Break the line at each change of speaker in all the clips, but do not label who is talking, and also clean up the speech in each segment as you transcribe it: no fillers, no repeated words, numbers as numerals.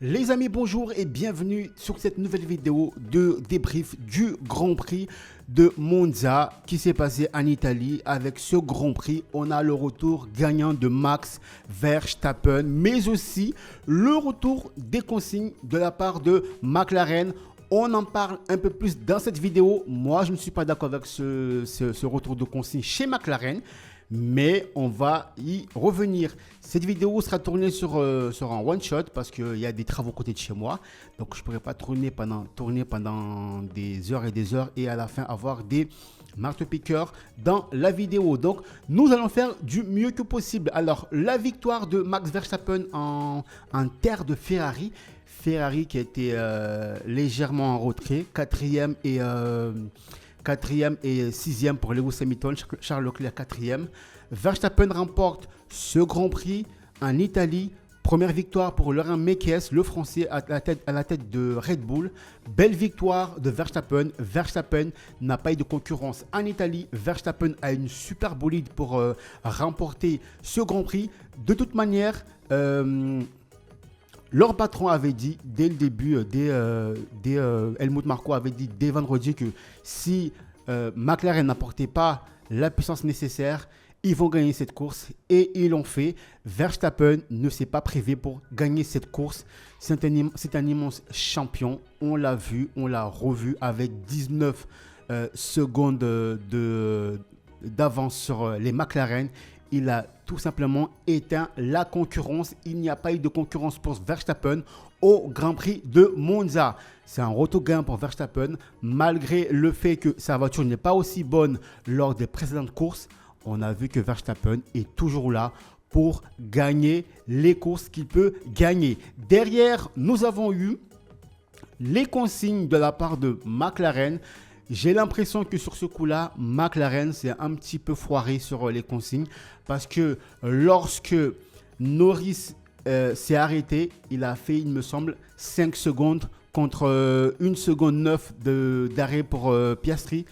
Les amis, bonjour et bienvenue sur cette nouvelle vidéo de débrief du Grand Prix de Monza qui s'est passé en Italie. Avec ce Grand Prix, on a le retour gagnant de Max Verstappen, mais aussi le retour des consignes de la part de McLaren. On en parle un peu plus dans cette vidéo. Moi, je ne suis pas d'accord avec ce retour de consignes chez McLaren, mais on va y revenir. Cette vidéo sera tournée sur un one shot parce qu'il y a des travaux à côté de chez moi, donc je ne pourrai pas tourner pendant des heures et des heures et à la fin avoir des marteaux-piqueurs dans la vidéo. Donc nous allons faire du mieux que possible. Alors la victoire de Max Verstappen en terre de Ferrari qui a été légèrement en retrait, quatrième et sixième pour Lewis Hamilton, Charles Leclerc quatrième. Verstappen remporte ce Grand Prix en Italie. Première victoire pour Laurent Mekies, le Français à la tête de Red Bull. Belle victoire de Verstappen. Verstappen n'a pas eu de concurrence en Italie. Verstappen a une super bolide pour remporter ce Grand Prix. De toute manière, leur patron avait dit dès le début, Helmut Marko avait dit dès vendredi que si McLaren n'apportait pas la puissance nécessaire, ils vont gagner cette course et ils l'ont fait. Verstappen ne s'est pas privé pour gagner cette course. C'est un immense champion. On l'a vu, on l'a revu avec 19 secondes d'avance sur les McLaren. Il a tout simplement éteint la concurrence. Il n'y a pas eu de concurrence pour Verstappen au Grand Prix de Monza. C'est un retour-gain pour Verstappen, malgré le fait que sa voiture n'est pas aussi bonne lors des précédentes courses. On a vu que Verstappen est toujours là pour gagner les courses qu'il peut gagner. Derrière, nous avons eu les consignes de la part de McLaren. J'ai l'impression que sur ce coup-là, McLaren s'est un petit peu foiré sur les consignes parce que lorsque Norris s'est arrêté, il a fait, il me semble, 5 secondes contre 1 seconde 9 d'arrêt pour Piastri.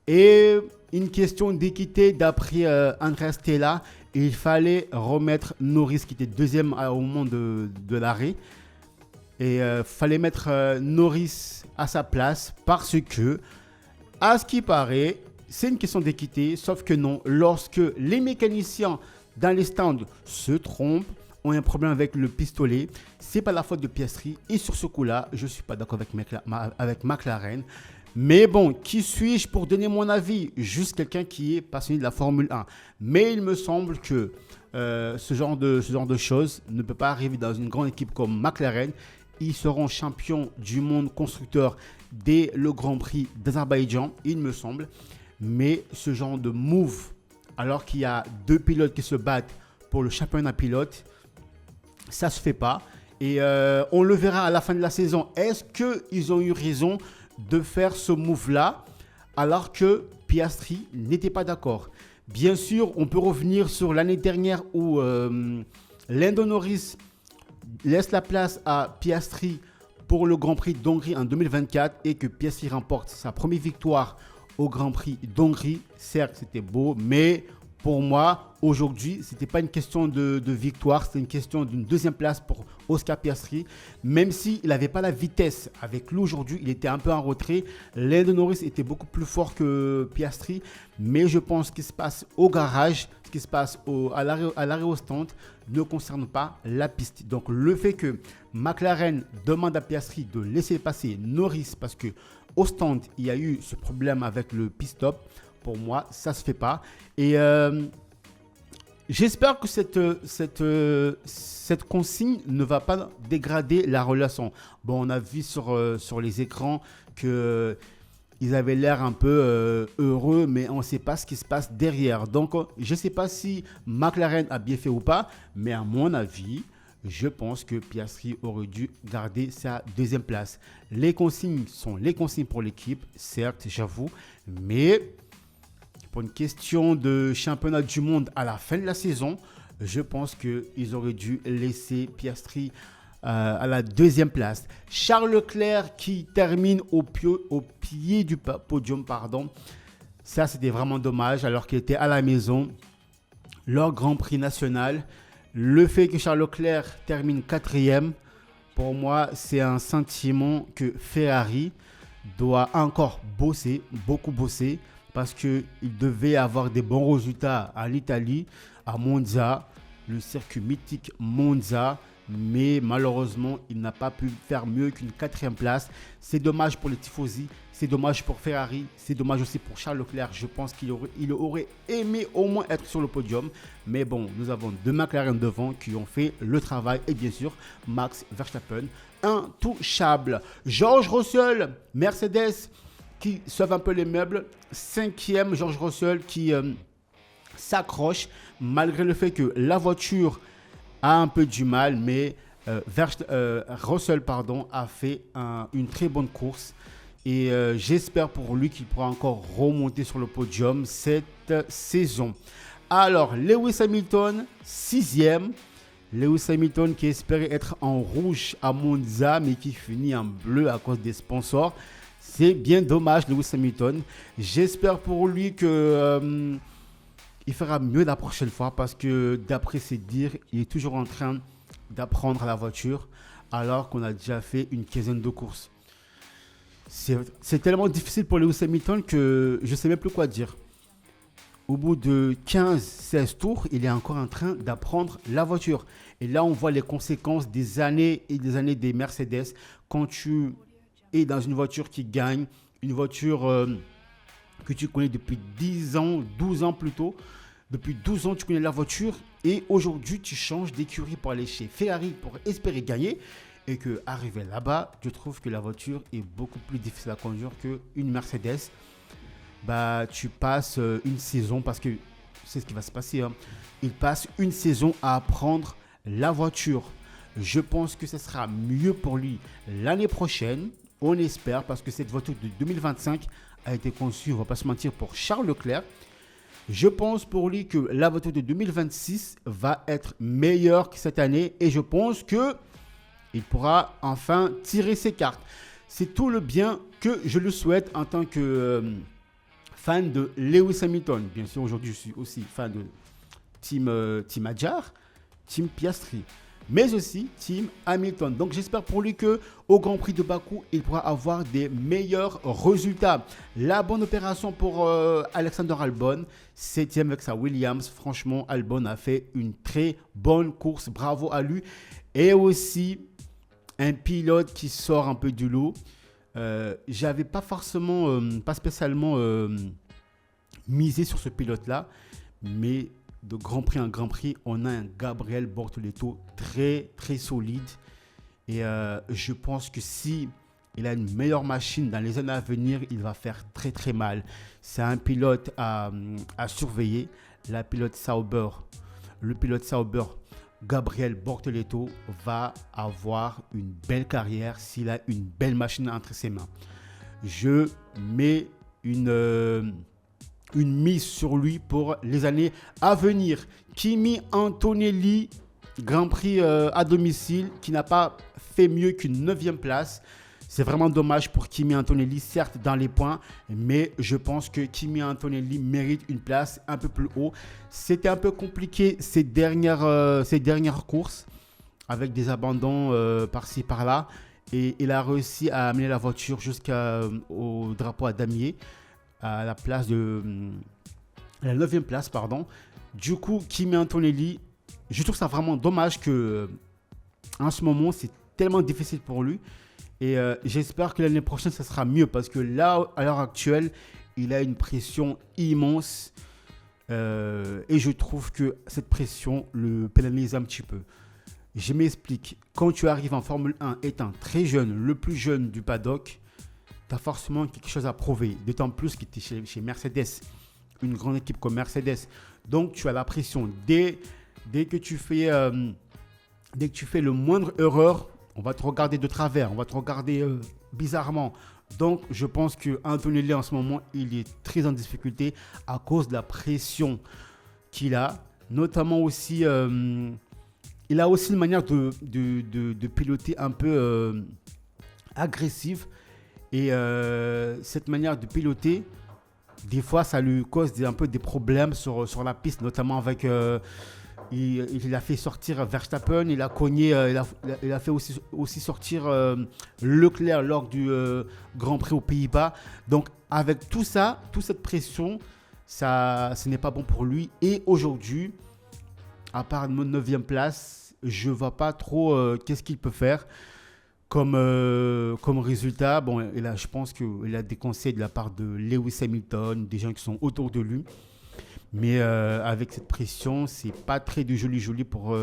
Et une question d'équité d'après Andrea Stella, il fallait remettre Norris qui était deuxième au moment de l'arrêt. Et fallait mettre Norris à sa place parce que, à ce qui paraît, c'est une question d'équité, sauf que non. Lorsque les mécaniciens dans les stands se trompent, ont un problème avec le pistolet, c'est pas la faute de Piastri. Et sur ce coup-là, je suis pas d'accord avec McLaren. Mais bon, qui suis-je pour donner mon avis? Juste quelqu'un qui est passionné de la Formule 1. Mais il me semble que ce genre de choses ne peut pas arriver dans une grande équipe comme McLaren. Ils seront champions du monde constructeur dès le Grand Prix d'Azerbaïdjan, il me semble. Mais ce genre de move, alors qu'il y a deux pilotes qui se battent pour le championnat pilote, ça ne se fait pas. Et on le verra à la fin de la saison. Est-ce qu'ils ont eu raison de faire ce move-là alors que Piastri n'était pas d'accord? Bien sûr, on peut revenir sur l'année dernière où Lando Norris laisse la place à Piastri pour le Grand Prix d'Hongrie en 2024 et que Piastri remporte sa première victoire au Grand Prix d'Hongrie. Certes, c'était beau, mais pour moi, aujourd'hui, ce n'était pas une question de victoire, c'était une question d'une deuxième place pour Oscar Piastri. Même s'il n'avait pas la vitesse avec lui aujourd'hui, il était un peu en retrait. Lando Norris était beaucoup plus fort que Piastri, mais je pense qu'il se passe au garage, ce qui se passe à l'arrêt au stand ne concerne pas la piste. Donc le fait que McLaren demande à Piastri de laisser passer Norris parce que au stand, il y a eu ce problème avec le pit stop. Pour moi, ça ne se fait pas. Et j'espère que cette consigne ne va pas dégrader la relation. Bon, on a vu sur les écrans qu'ils avaient l'air un peu heureux, mais on ne sait pas ce qui se passe derrière. Donc, je ne sais pas si McLaren a bien fait ou pas, mais à mon avis, je pense que Piastri aurait dû garder sa deuxième place. Les consignes sont les consignes pour l'équipe, certes, j'avoue, mais pour une question de championnat du monde à la fin de la saison, je pense qu'ils auraient dû laisser Piastri à la deuxième place. Charles Leclerc qui termine au pied du podium, pardon. Ça, c'était vraiment dommage alors qu'il était à la maison. Leur Grand Prix national. Le fait que Charles Leclerc termine quatrième, Pour moi, c'est un sentiment que Ferrari doit encore bosser, beaucoup bosser, parce qu'il devait avoir des bons résultats en Italie, à Monza, le circuit mythique Monza, mais malheureusement, il n'a pas pu faire mieux qu'une 4e place. C'est dommage pour les tifosi, c'est dommage pour Ferrari, c'est dommage aussi pour Charles Leclerc. Je pense qu'il aurait aimé au moins être sur le podium. Mais bon, nous avons 2 McLaren devant qui ont fait le travail. Et bien sûr, Max Verstappen, intouchable. George Russell, Mercedes, qui sauve un peu les meubles. 5e, George Russell qui s'accroche malgré le fait que la voiture a un peu du mal, mais Russell a fait une très bonne course et j'espère pour lui qu'il pourra encore remonter sur le podium cette saison. Alors, Lewis Hamilton, 6e. Lewis Hamilton qui espérait être en rouge à Monza, mais qui finit en bleu à cause des sponsors. C'est bien dommage, Lewis Hamilton. J'espère pour lui que il fera mieux la prochaine fois parce que d'après ses dires, il est toujours en train d'apprendre à la voiture alors qu'on a déjà fait une quinzaine de courses. C'est tellement difficile pour Lewis Hamilton que je ne sais même plus quoi dire. Au bout de 15-16 tours, il est encore en train d'apprendre la voiture. Et là, on voit les conséquences des années et des années des Mercedes. Quand tu es dans une voiture qui gagne, une voiture que tu connais depuis 10 ans, 12 ans plutôt. Depuis 12 ans, tu connais la voiture et aujourd'hui, tu changes d'écurie pour aller chez Ferrari pour espérer gagner. Et qu'arrivé là-bas, je trouve que la voiture est beaucoup plus difficile à conduire qu'une Mercedes. Tu passes une saison, parce que c'est ce qui va se passer. Il passe une saison à apprendre la voiture. Je pense que ce sera mieux pour lui l'année prochaine. On espère, parce que cette voiture de 2025 a été conçue, on ne va pas se mentir, pour Charles Leclerc. Je pense pour lui que la voiture de 2026 va être meilleure que cette année et je pense qu'il pourra enfin tirer ses cartes. C'est tout le bien que je le souhaite en tant que fan de Lewis Hamilton. Bien sûr, aujourd'hui, je suis aussi fan de Team Hadjar, Team Piastri, mais aussi Team Hamilton. Donc j'espère pour lui qu'au Grand Prix de Bakou, il pourra avoir des meilleurs résultats. La bonne opération pour Alexander Albon, 7e avec sa Williams. Franchement, Albon a fait une très bonne course. Bravo à lui. Et aussi un pilote qui sort un peu du lot. J'avais pas spécialement misé sur ce pilote-là, mais de Grand Prix en Grand Prix, on a un Gabriel Bortoleto très très solide et je pense que si il a une meilleure machine dans les années à venir, il va faire très très mal. C'est un pilote à surveiller. Le pilote Sauber, Gabriel Bortoleto va avoir une belle carrière s'il a une belle machine entre ses mains. Je mets une mise sur lui pour les années à venir. Kimi Antonelli, Grand Prix à domicile, qui n'a pas fait mieux qu'une 9e place. C'est vraiment dommage pour Kimi Antonelli, certes dans les points, mais je pense que Kimi Antonelli mérite une place un peu plus haut. C'était un peu compliqué ces dernières courses, avec des abandons par-ci par-là. Et il a réussi à amener la voiture jusqu'au drapeau à damier, à la 9e place, pardon. Du coup, Kimi Antonelli, je trouve ça vraiment dommage que en ce moment, c'est tellement difficile pour lui. Et j'espère que l'année prochaine, ça sera mieux parce que là, à l'heure actuelle, il a une pression immense. Et je trouve que cette pression le pénalise un petit peu. Je m'explique. Quand tu arrives en Formule 1 étant très jeune, le plus jeune du paddock, tu as forcément quelque chose à prouver. D'autant plus que tu es chez Mercedes, une grande équipe comme Mercedes. Donc, tu as la pression. Dès que tu fais le moindre erreur, on va te regarder de travers, on va te regarder bizarrement. Donc, je pense qu'Antonelli, en ce moment, il est très en difficulté à cause de la pression qu'il a. Notamment aussi, il a aussi une manière de piloter un peu agressive. Et cette manière de piloter, des fois, ça lui cause un peu des problèmes sur la piste, notamment avec il a fait sortir Verstappen, il a cogné, il a fait aussi sortir Leclerc lors du Grand Prix aux Pays-Bas. Donc avec tout ça, toute cette pression, ce n'est pas bon pour lui. Et aujourd'hui, à part une 9e place, je ne vois pas trop qu'est-ce qu'il peut faire comme résultat. Bon, je pense qu'il a des conseils de la part de Lewis Hamilton, des gens qui sont autour de lui. Mais avec cette pression, c'est pas très du joli pour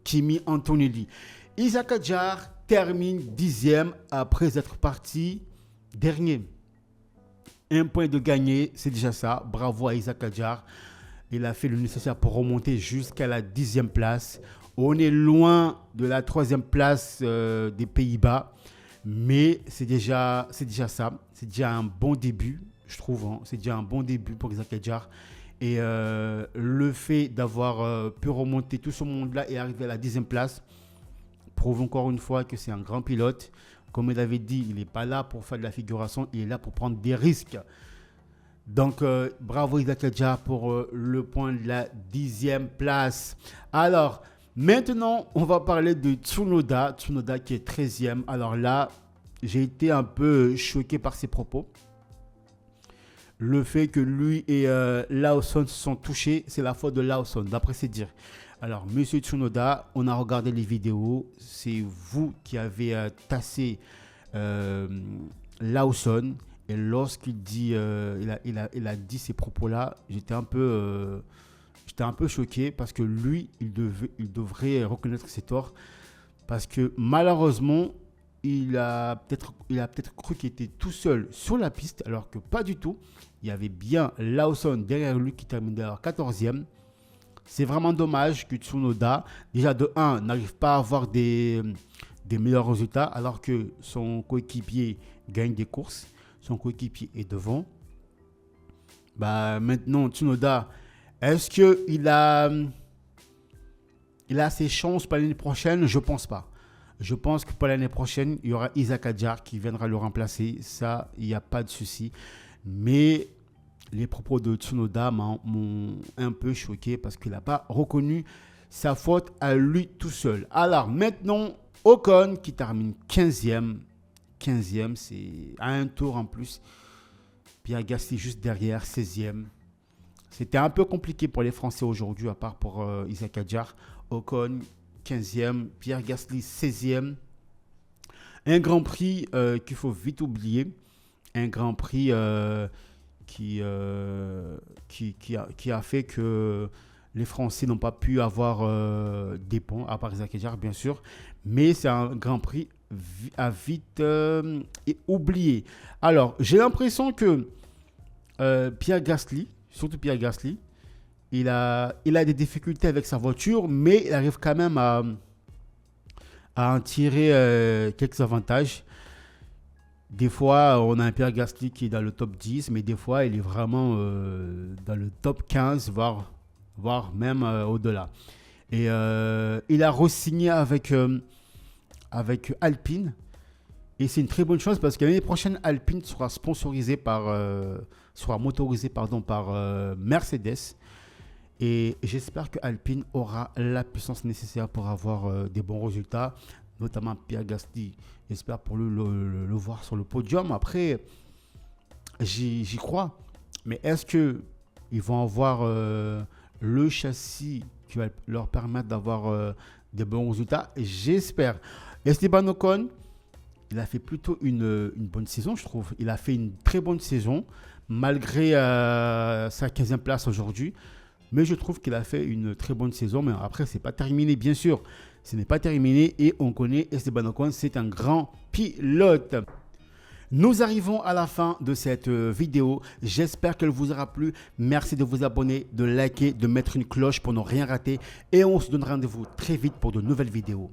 Kimi Antonelli. Isaac Hadjar termine 10e après être parti dernier. 1 point de gagné, c'est déjà ça. Bravo à Isaac Hadjar. Il a fait le nécessaire pour remonter jusqu'à la 10e place. On est loin de la 3e place des Pays-Bas. Mais c'est déjà ça. C'est déjà un bon début, je trouve. Hein. C'est déjà un bon début pour Isaac Hadjar. Et le fait d'avoir pu remonter tout ce monde-là et arriver à la 10e place prouve encore une fois que c'est un grand pilote. Comme il avait dit, il n'est pas là pour faire de la figuration, il est là pour prendre des risques. Donc, bravo Isaac Hadjar pour le point de la 10e place. Alors, maintenant, on va parler de Tsunoda. Tsunoda qui est 13e. Alors là, j'ai été un peu choqué par ses propos. Le fait que lui et Lawson se sont touchés, c'est la faute de Lawson, d'après ses dires. Alors, monsieur Tsunoda, on a regardé les vidéos. C'est vous qui avez tassé Lawson. Et lorsqu'il dit, il a dit ces propos-là, j'étais un peu choqué parce que lui, il devrait reconnaître ses torts. Parce que malheureusement, il a peut-être cru qu'il était tout seul sur la piste, alors que pas du tout. Il y avait bien Lawson derrière lui qui terminait à 14e. C'est vraiment dommage que Tsunoda, déjà de 1, n'arrive pas à avoir des meilleurs résultats, alors que son coéquipier gagne des courses. Son coéquipier est devant. Maintenant, Tsunoda, est-ce qu'il a ses chances pour l'année prochaine? Je ne pense pas. Je pense que pour l'année prochaine, il y aura Isaac Hadjar qui viendra le remplacer. Ça, il n'y a pas de souci. Mais les propos de Tsunoda m'ont un peu choqué parce qu'il n'a pas reconnu sa faute à lui tout seul. Alors maintenant, Ocon qui termine 15e. 15e, c'est à un tour en plus. Pierre Gasly juste derrière, 16e. C'était un peu compliqué pour les Français aujourd'hui, à part pour Isaac Hadjar. Ocon 15e, Pierre Gasly 16e. Un Grand Prix qu'il faut vite oublier. Un Grand Prix qui a fait que les Français n'ont pas pu avoir des points, à part Isaac Hadjar bien sûr. Mais c'est un Grand Prix à vite oublié. Alors, j'ai l'impression que Pierre Gasly, surtout Pierre Gasly, il a des difficultés avec sa voiture, mais il arrive quand même à en tirer quelques avantages. Des fois, on a un Pierre Gasly qui est dans le top 10, mais des fois, il est vraiment dans le top 15, voire même au-delà. Et il a re-signé avec Alpine. Et c'est une très bonne chose parce que l'année prochaine, Alpine sera motorisé par Mercedes. Et j'espère que Alpine aura la puissance nécessaire pour avoir des bons résultats, notamment Pierre Gasly. J'espère pour le voir sur le podium. Après, j'y crois. Mais est-ce qu'ils vont avoir le châssis qui va leur permettre d'avoir des bons résultats? J'espère. Esteban Ocon, il a fait plutôt une bonne saison, je trouve. Il a fait une très bonne saison, malgré sa 15e place aujourd'hui. Mais je trouve qu'il a fait une très bonne saison. Mais après, ce n'est pas terminé, bien sûr. Ce n'est pas terminé et on connaît Esteban Ocon, c'est un grand pilote. Nous arrivons à la fin de cette vidéo. J'espère qu'elle vous aura plu. Merci de vous abonner, de liker, de mettre une cloche pour ne rien rater. Et on se donne rendez-vous très vite pour de nouvelles vidéos.